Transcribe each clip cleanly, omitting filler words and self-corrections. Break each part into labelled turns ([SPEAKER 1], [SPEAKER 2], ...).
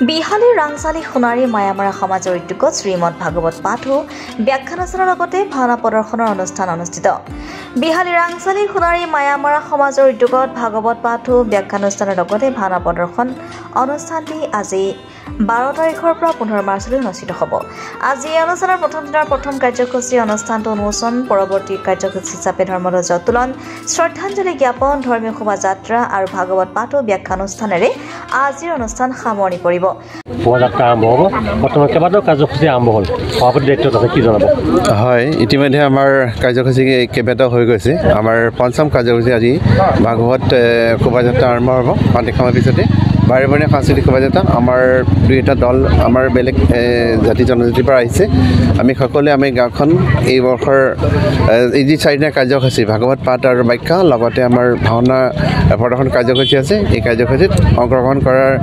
[SPEAKER 1] বিহালীৰ ৰাংচালী সোণাৰী মায়ামাৰা সমাজৰ উদ্যোগত শ্ৰীমদ ভাগৱত পাঠো ব্যাখ্যানাচনৰ লগতে ভাওনা প্ৰদৰ্শনৰ অনুষ্ঠান অনুষ্ঠিত। বিহালীৰ ৰাংচালী সোণাৰী মায়ামাৰা সমাজৰ উদ্যোগত ভাগৱত পাঠো ব্যাখ্যানানুষ্ঠানৰ লগতে ভাওনা প্ৰদৰ্শন অনুষ্ঠানটি আজি 12 তাৰিখৰ পৰা 15 মাৰ্চলৈ অনুষ্ঠিত হ'ব। আজি এই অনুষ্ঠানৰ প্ৰথম দিনৰ প্ৰথম কাৰ্যসূচী অনুষ্ঠানটো উন্মোচন, পৰৱৰ্তী কাৰ্যসূচী হিচাপে ধৰ্মধ্বজা উত্তোলন, শ্ৰদ্ধাঞ্জলি জ্ঞাপন, ধৰ্মীয় শোভাযাত্ৰা আৰু ভাগৱত পাঠো ব্যাখ্যানুষ্ঠানেৰে আজিৰ অনুষ্ঠান সামৰণি পৰিব।
[SPEAKER 2] শোভাযাত্ৰা আৰম্ভ হ'ব। বৰ্তমান কেইবাটাও কাৰ্যসূচী আৰম্ভ হ'ল। সভাপতি দায়িত্বত আছে, কি জনাব?
[SPEAKER 3] হয়, ইতিমধ্যে আমাৰ কাৰ্যসূচী কেইবাটাও হৈ গৈছে। আমাৰ পঞ্চম কাৰ্যসূচী আজি ভাগৱত শোভাযাত্ৰা আৰম্ভ হ'ব। খন্তেক সময়ৰ পিছতে বাৰেবৰণীয়া সাংস্কৃতিক শোভাযাত্ৰা আমাৰ দুইটা দল আমাৰ বেলেগ জাতি জনজাতিৰ পৰা আহিছে। আমি সকলোৱে আমি গাঁওখন এই বৰ্ষৰ এই যি 4 দিনীয়া কাৰ্যসূচী ভাগৱত পাঠ আৰু ব্যাখ্যা লগতে আমাৰ ভাওনা প্ৰদৰ্শন কাৰ্যসূচী আছে। এই কাৰ্যসূচীত অংশগ্ৰহণ কৰাৰ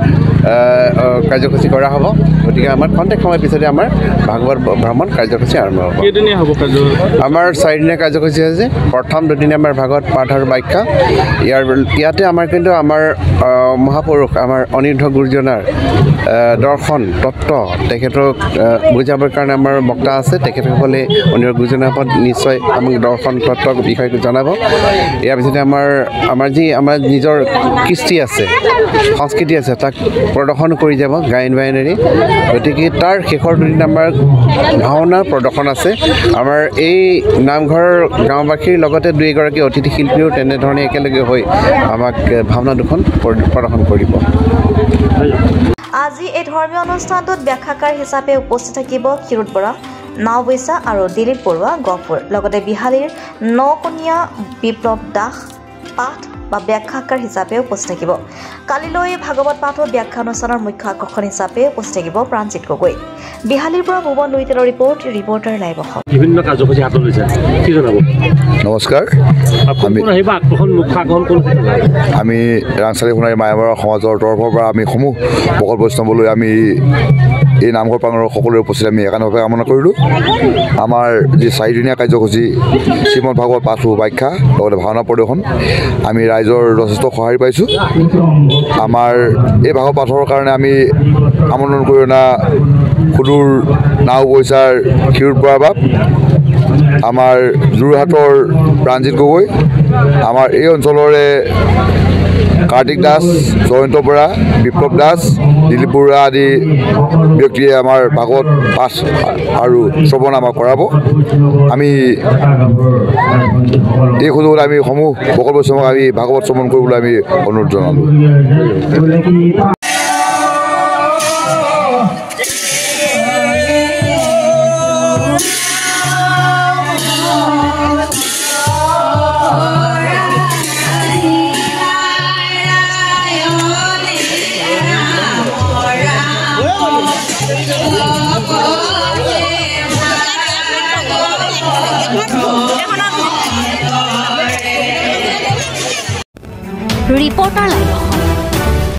[SPEAKER 3] কাৰ্যসূচী কৰা হ'ব। গতিকে আমাৰ খন্তেক সময়ৰ পিছতে আমাৰ ভাগৱত ভ্ৰমণ কাৰ্যসূচী আৰম্ভ হ'ব।
[SPEAKER 2] কেইদিনীয়া হ'ব কাৰ্যসূচী?
[SPEAKER 3] আমাৰ 4 দিনীয়া কাৰ্যসূচী আছে। প্ৰথম 2 দিনীয়া আমাৰ ভাগৱত পাঠ আৰু ব্যাখ্যা। ইয়াতে আমাৰ কিন্তু আমাৰ মহাপুৰুষ আমাৰ অনিৰুদ্ধ গুৰুজনাৰ দৰ্শন তত্ত্ব তেখেতক বুজাবৰ কাৰণে আমাৰ বক্তা আছে। তেখেতসকলে অনিৰুদ্ধ গুৰুজনাৰ ওপৰত নিশ্চয় আমাক দৰ্শন তত্ত্বৰ বিষয়ে জনাব। ইয়াৰ পিছতে আমাৰ যি আমাৰ নিজৰ কৃষ্টি আছে, সংস্কৃতি আছে, তাক প্ৰদৰ্শন কৰি যাব গায়ন বায়নেৰে। গতিকে তাৰ শেষৰ 2 দিন আমাৰ ভাওনাৰ প্ৰদৰ্শন আছে। আমাৰ এই নামঘৰৰ গাঁওবাসীৰ লগতে 2-এগৰাকী অতিথি শিল্পীও তেনেধৰণে একেলগে হৈ আমাক ভাওনা দুখন প্ৰদৰ্শন কৰিব।
[SPEAKER 1] আজি এই ধৰ্মীয় অনুষ্ঠানটোত ব্যাখ্যাকাৰ হিচাপে উপস্থিত থাকিব ক্ষীৰোদ বৰা, নাওবৈচা আৰু দিলীপ বৰুৱা গহপুৰ। লগতে বিহালীৰ নকনীয়া বিপ্লৱ দাস পাঠ বা ব্যাখ্যাকাৰ হিচাপে উপস্থিত থাকিব। কালিলৈ ভাগৱত পাঠো ব্যাখ্যা অনুষ্ঠানৰ মুখ্য আকৰ্ষণ হিচাপে উপস্থিত থাকিব প্ৰাণজিৎ গগৈ। বিহালীৰ পৰা ভুৱন লুইটেলৰ ৰিপৰ্টাৰ লাইভ অসম।
[SPEAKER 2] বিভিন্ন কাৰ্যসূচী হাতত লৈছে, কি জনাব?
[SPEAKER 4] নমস্কাৰ। আমি ৰাংচালী সোণাৰী মায়ামাৰা সমাজৰ তৰফৰ পৰা আমি সমূহ ভকত বৈষ্ণৱলৈ আমি এই নামঘৰ প্ৰাংগণৰ সকলোৰে উপস্থিত আমি একান্তভাৱে কামনা কৰিলোঁ। আমাৰ যি 4 দিনীয়া কাৰ্যসূচী শ্ৰীমদ ভাগৱত পাঠো ব্যাখ্যা লগতে ভাওনা প্ৰদৰ্শন আমি ৰাইজৰ যথেষ্ট সঁহাৰি পাইছোঁ। আমাৰ এই ভাগৱত পাঠৰ কাৰণে আমি আমন্ত্ৰণ কৰি অনা সুদূৰ নাওবৈচাৰ ক্ষীৰোদ বৰা বাপ, আমাৰ যোৰহাটৰ প্ৰাণজিৎ গগৈ, আমাৰ এই অঞ্চলৰে কাৰ্তিক দাস, জয়ন্ত বৰা, বিপ্লৱ দাস, দিলীপ বৰুৱা আদি ব্যক্তিয়ে আমাৰ ভাগৱত পাঠ আৰু শ্ৰৱণ আমাক কৰাব। আমি এই সুযোগত আমি সমূহ ভকত বৈষ্ণৱক আমি ভাগৱত শ্ৰৱণ কৰিবলৈ আমি অনুৰোধ জনালোঁ।
[SPEAKER 1] Reporter live.